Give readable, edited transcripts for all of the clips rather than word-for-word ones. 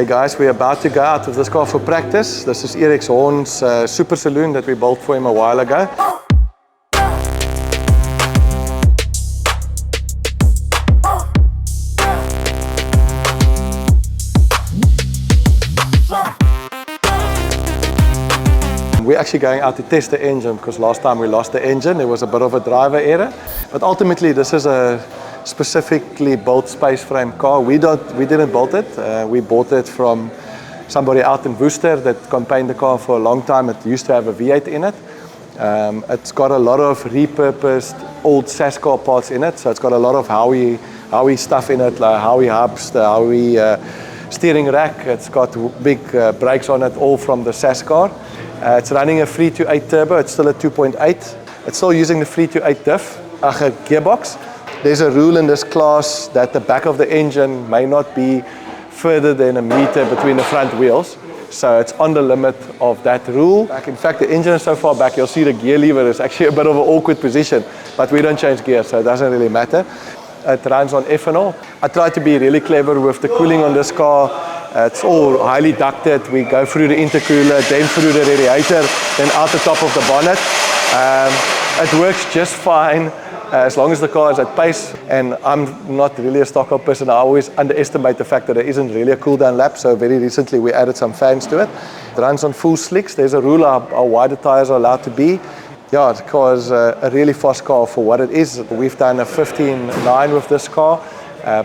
guys, we're about to go out with this car for practice. This is Eric's Horn's Super Saloon that we built for him a while ago. We're actually going out to test the engine because last time we lost the engine. There was a bit of a driver error. But ultimately, this is a specifically built space frame car. We didn't build it. We bought it from somebody out in Worcester that campaigned the car for a long time. It used to have a V8 in it. It's got a lot of repurposed old SAS car parts in it. So it's got a lot of Howie stuff in it, like Howie hubs, the Howie steering rack. It's got big brakes on it, all from the SAS car. It's running a 328 turbo. It's still a 2.8. It's still using the 328 gearbox. There's a rule in this class that the back of the engine may not be further than a meter between the front wheels. So it's on the limit of that rule. In fact, the engine is so far back, you'll see the gear lever is actually a bit of an awkward position, but we don't change gears, so it doesn't really matter. It runs on ethanol. I tried to be really clever with the cooling on this car. It's all highly ducted. We go through the intercooler, then through the radiator, then out the top of the bonnet. It works just fine as long as the car is at pace. And I'm not really a stock car person. I always underestimate the fact that there isn't really a cool down lap. So very recently we added some fans to it. It runs on full slicks. There's a rule how wide the tires are allowed to be. Yeah, the car is a really fast car for what it is. We've done a 15.9 with this car.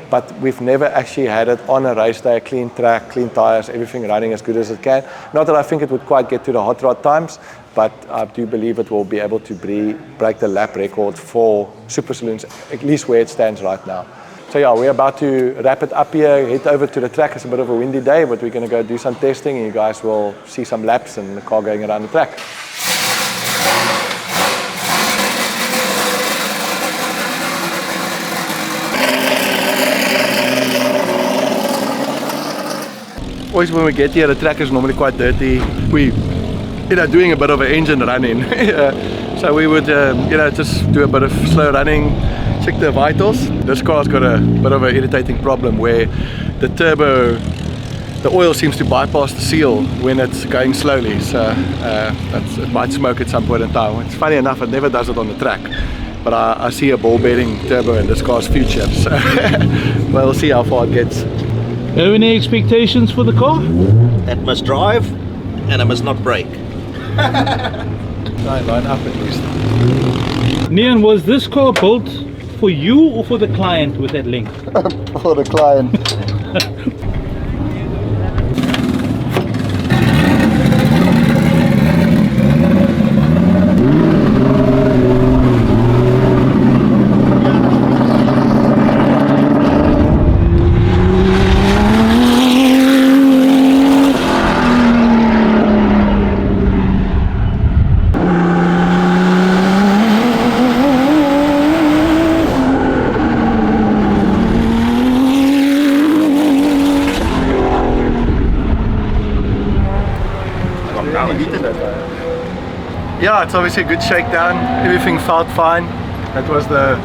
But we've never actually had it on a race day, clean track, clean tires, everything running as good as it can. Not that I think it would quite get to the hot rod times, but I do believe it will be able to break the lap record for Super Saloons, at least where it stands right now. So yeah, we're about to wrap it up here, head over to the track. It's a bit of a windy day, but we're going to go do some testing and you guys will see some laps and the car going around the track. Always when we get here, the track is normally quite dirty. We, doing a bit of an engine running. So we would, just do a bit of slow running, check the vitals. This car's got a bit of an irritating problem where the turbo, the oil seems to bypass the seal when it's going slowly. So it might smoke at some point in time. It's funny enough, it never does it on the track. But I see a ball bearing turbo in this car's future. So we'll see how far it gets. Have any expectations for the car? It must drive and it must not brake. Line up at least. Neon, was this car built for you or for the client with that link? For the client. Yeah, it's obviously a good shakedown. Everything felt fine. That was the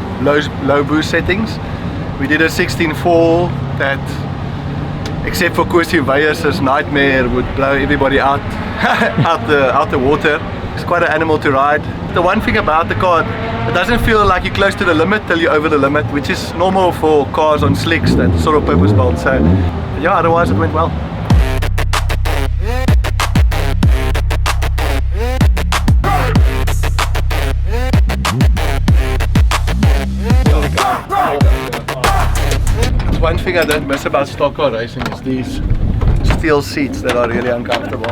low boost settings. We did a 16.4 that, except for Koosje Weyers' nightmare, would blow everybody out out the water. It's quite an animal to ride. The one thing about the car, it doesn't feel like you're close to the limit till you're over the limit, which is normal for cars on slicks that sort of purpose built. So yeah, otherwise it went well. One thing I don't miss about stock car racing is these steel seats that are really uncomfortable.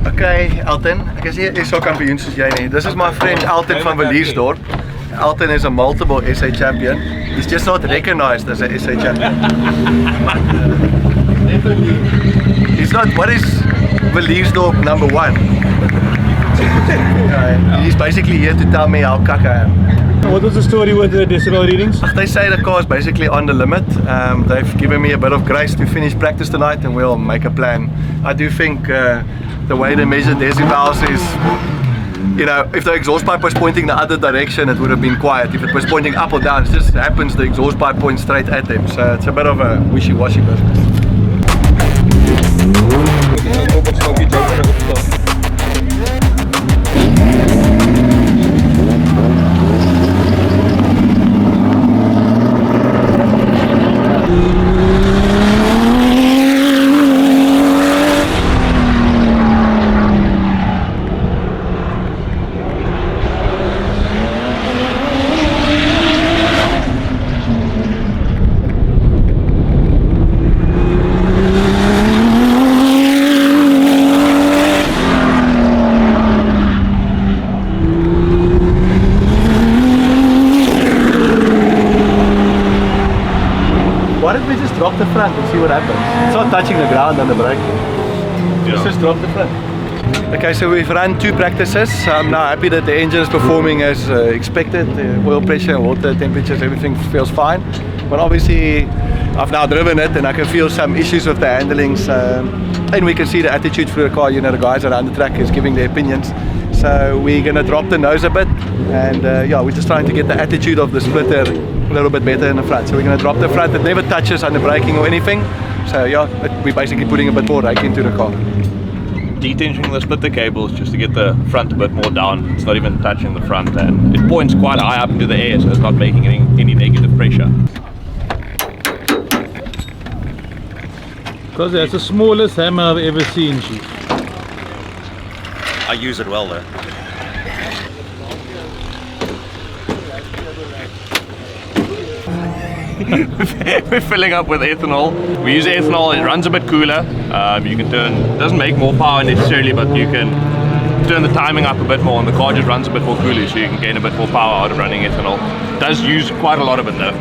Okay, Elton, ek is nie so kampioen soos jy nie. This is my friend Elton van Villiersdorp. Elton is a multiple SA champion. He's just not recognized as a SA champion. He's not, what is Villiersdorp #1? He's basically here to tell me how kak I am. What was the story with the decimal readings? They say the car is basically on the limit. They've given me a bit of grace to finish practice tonight and we'll make a plan. I do think the way they measure decibels is, if the exhaust pipe was pointing the other direction, it would have been quiet. If it was pointing up or down, it just happens the exhaust pipe points straight at them. So it's a bit of a wishy-washy business. Why don't we just drop the front and see what happens? It's not touching the ground on the brake. Let's just drop the front. Okay, so we've run 2 practices. I'm now happy that the engine is performing as expected. The oil pressure, water temperatures, everything feels fine. But obviously, I've now driven it and I can feel some issues with the handlings. And we can see the attitude through the car. You know, the guys around the track is giving their opinions. So we're going to drop the nose a bit. And yeah, we're just trying to get the attitude of the splitter a little bit better in the front. So we're going to drop the front. It never touches under braking or anything. So yeah, we're basically putting a bit more rake into the car. Detensioning the splitter cables just to get the front a bit more down. It's not even touching the front, and it points quite high up into the air, so it's not making any negative pressure. Because that's the smallest hammer I've ever seen, Chief. I use it well though. We're filling up with ethanol. We use ethanol, it runs a bit cooler. You can turn, it doesn't make more power necessarily, but you can turn the timing up a bit more and the car just runs a bit more cooler, so you can gain a bit more power out of running ethanol. It does use quite a lot of it though.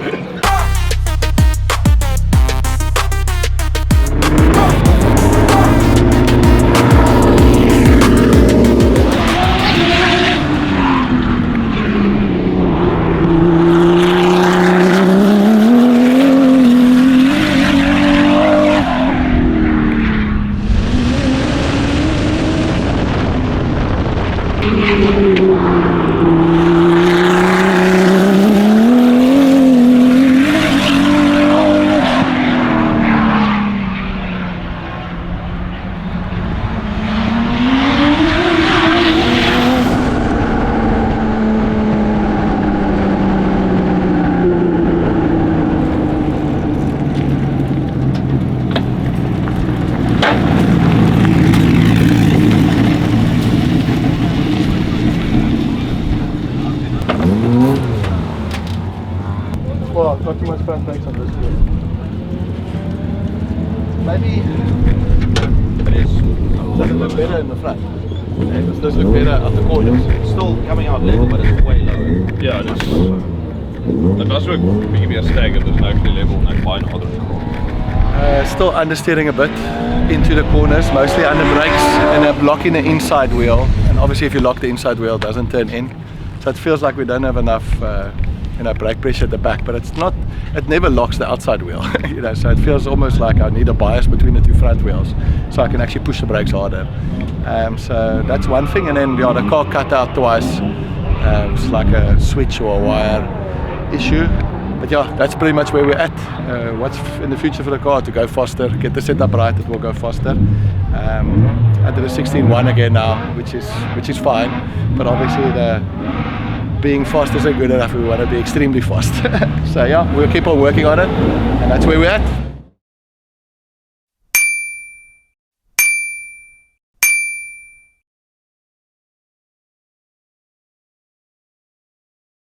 Well, not too much front brakes on this wheel. Maybe does it look better in the front? Okay, does this look better at the corners? It's still coming out level, but it's way lower. Yeah, it does look maybe a stagger, there's no actually level and fine other. Still understeering a bit into the corners, mostly under brakes, and I'm blocking the inside wheel. And obviously if you lock the inside wheel, it doesn't turn in. So it feels like we don't have enough brake pressure at the back, but it's not, it never locks the outside wheel. You know, so it feels almost like I need a bias between the 2 front wheels so I can actually push the brakes harder. So that's one thing. And then yeah, the car cut out twice. It's like a switch or a wire issue. But yeah, that's pretty much where we're at. What's in the future for the car? To go faster, get the setup right, it will go faster. Under the 16.1 again now, which is fine. But obviously the being fast isn't good enough. We want to be extremely fast. So yeah, we'll keep on working on it, and that's where we're at.